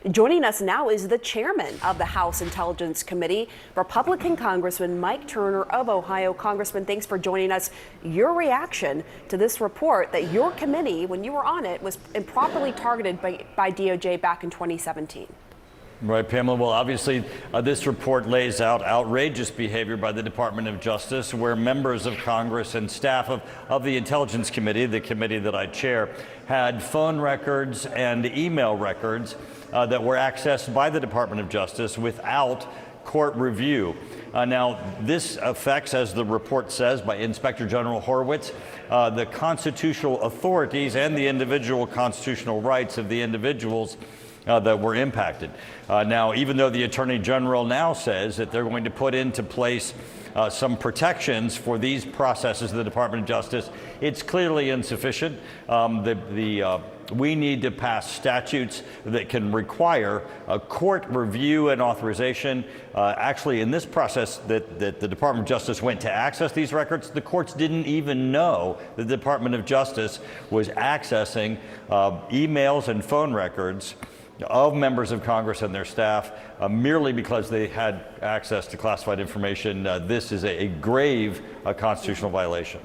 Joining us now is the chairman of the House Intelligence Committee, Republican Congressman Mike Turner of Ohio. Congressman, thanks for joining us. Your reaction to this report that your committee, when you were on it, was improperly targeted by DOJ back in 2017. Right, Pamela. Well, obviously, this report lays out outrageous behavior by the Department of Justice, where members of Congress and staff of the Intelligence Committee, the committee that I chair, had phone records and email records that were accessed by the Department of Justice without court review. Now, this affects, as the report says by Inspector General Horowitz, the constitutional authorities and the individual constitutional rights of the individuals that were impacted. Now, even though the Attorney General now says that they're going to put into place some protections for these processes of the Department of Justice, it's clearly insufficient. We need to pass statutes that can require a court review and authorization. Actually, in this process that the Department of Justice went to access these records, the courts didn't even know the Department of Justice was accessing emails and phone records of members of Congress and their staff merely because they had access to classified information. This is a grave constitutional violation.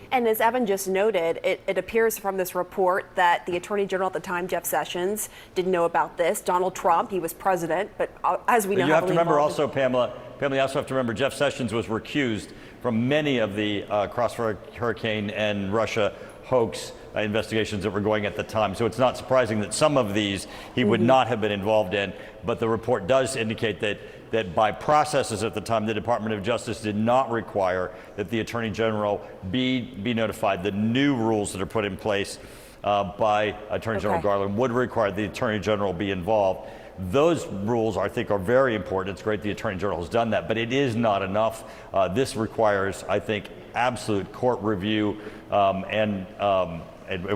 And as Evan just noted, it appears from this report that the Attorney General at the time, Jeff Sessions, didn't know about this. Donald Trump, he was president, but as we know, you have to remember also, Pamela, you also have to remember Jeff Sessions was recused from many of the cross-hurricane and Russia hoax investigations that were going at the time. So it's not surprising that some of these he would not have been involved in, but the report does indicate that by processes at the time, the Department of Justice did not require that the Attorney General be notified. The new rules that are put in place by Attorney General Garland would require the Attorney General be involved. Those rules, I think, are very important. It's great the Attorney General has done that, but it is not enough. This requires, I think, absolute court review, and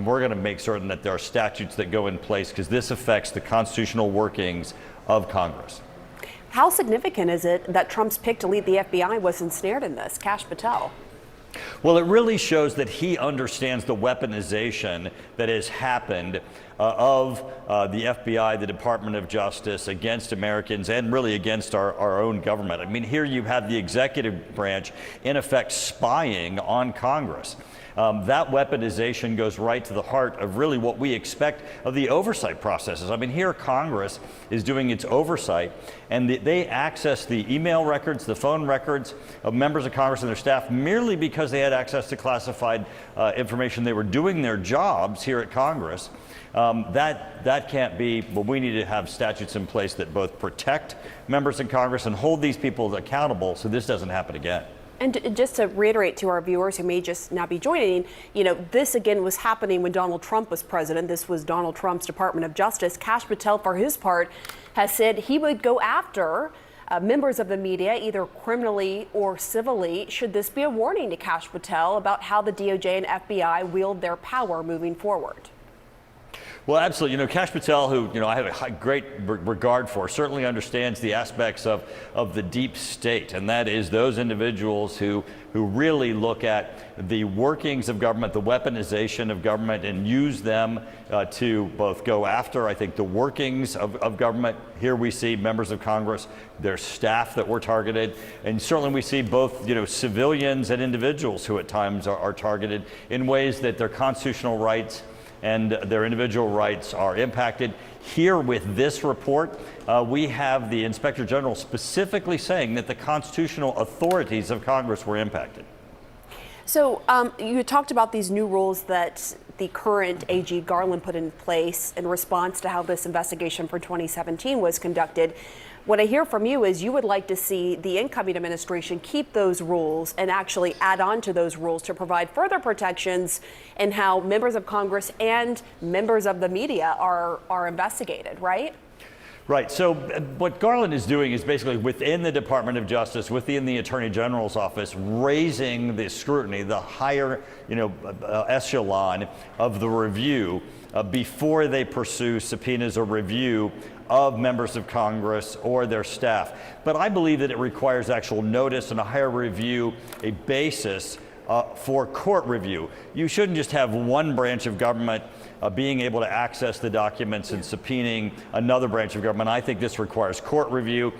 we're going to make certain that there are statutes that go in place, because this affects the constitutional workings of Congress. How significant is it that Trump's pick to lead the FBI was ensnared in this, Kash Patel? Well, it really shows that he understands the weaponization that has happened of the FBI, the Department of Justice, against Americans and really against our own government. I mean, here you have the executive branch, in effect, spying on Congress. That weaponization goes right to the heart of really what we expect of the oversight processes. I mean, here Congress is doing its oversight, and they access the email records, the phone records of members of Congress and their staff merely because they had access to classified information. They were doing their jobs here at Congress. That can't be. But we need to have statutes in place that both protect members of Congress and hold these people accountable so this doesn't happen again. And just to reiterate to our viewers who may just now be joining, this again was happening when Donald Trump was president. This was Donald Trump's Department of Justice. Kash Patel, for his part, has said he would go after members of the media, either criminally or civilly. Should this be a warning to Kash Patel about how the DOJ and FBI wield their power moving forward? Well, absolutely. Kash Patel, who I have a great regard for, certainly understands the aspects of the deep state, and that is those individuals who really look at the workings of government, the weaponization of government, and use them to both go after, I think, the workings of government. Here we see members of Congress, their staff that were targeted, and certainly we see both, civilians and individuals who at times are targeted in ways that their constitutional rights and their individual rights are impacted. Here with this report, we have the Inspector General specifically saying that the constitutional authorities of Congress were impacted. So you talked about these new rules that the current AG Garland put in place in response to how this investigation for 2017 was conducted. What I hear from you is you would like to see the incoming administration keep those rules and actually add on to those rules to provide further protections in how members of Congress and members of the media are investigated, right? Right. So what Garland is doing is basically within the Department of Justice, within the Attorney General's office, raising the scrutiny, the higher, echelon of the review before they pursue subpoenas or review of members of Congress or their staff. But I believe that it requires actual notice and a higher review, a basis for court review. You shouldn't just have one branch of government being able to access the documents and subpoenaing another branch of government. I think this requires court review.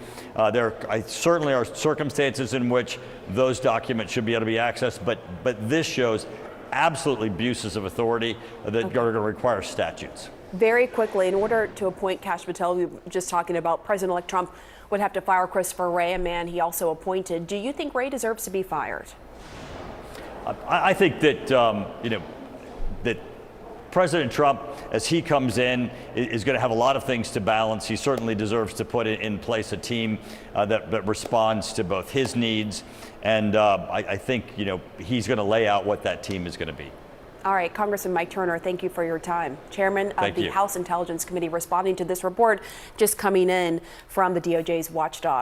There certainly are circumstances in which those documents should be able to be accessed, but this shows absolutely abuses of authority that are going to require statutes. Very quickly, in order to appoint Kash Patel, we were just talking about President-elect Trump would have to fire Christopher Wray, a man he also appointed. Do you think Wray deserves to be fired? I think that that President Trump, as he comes in, is going to have a lot of things to balance. He certainly deserves to put in place a team that responds to both his needs, and I think he's going to lay out what that team is going to be. All right, Congressman Mike Turner, thank you for your time. Chairman of the House Intelligence Committee, responding to this report just coming in from the DOJ's watchdog.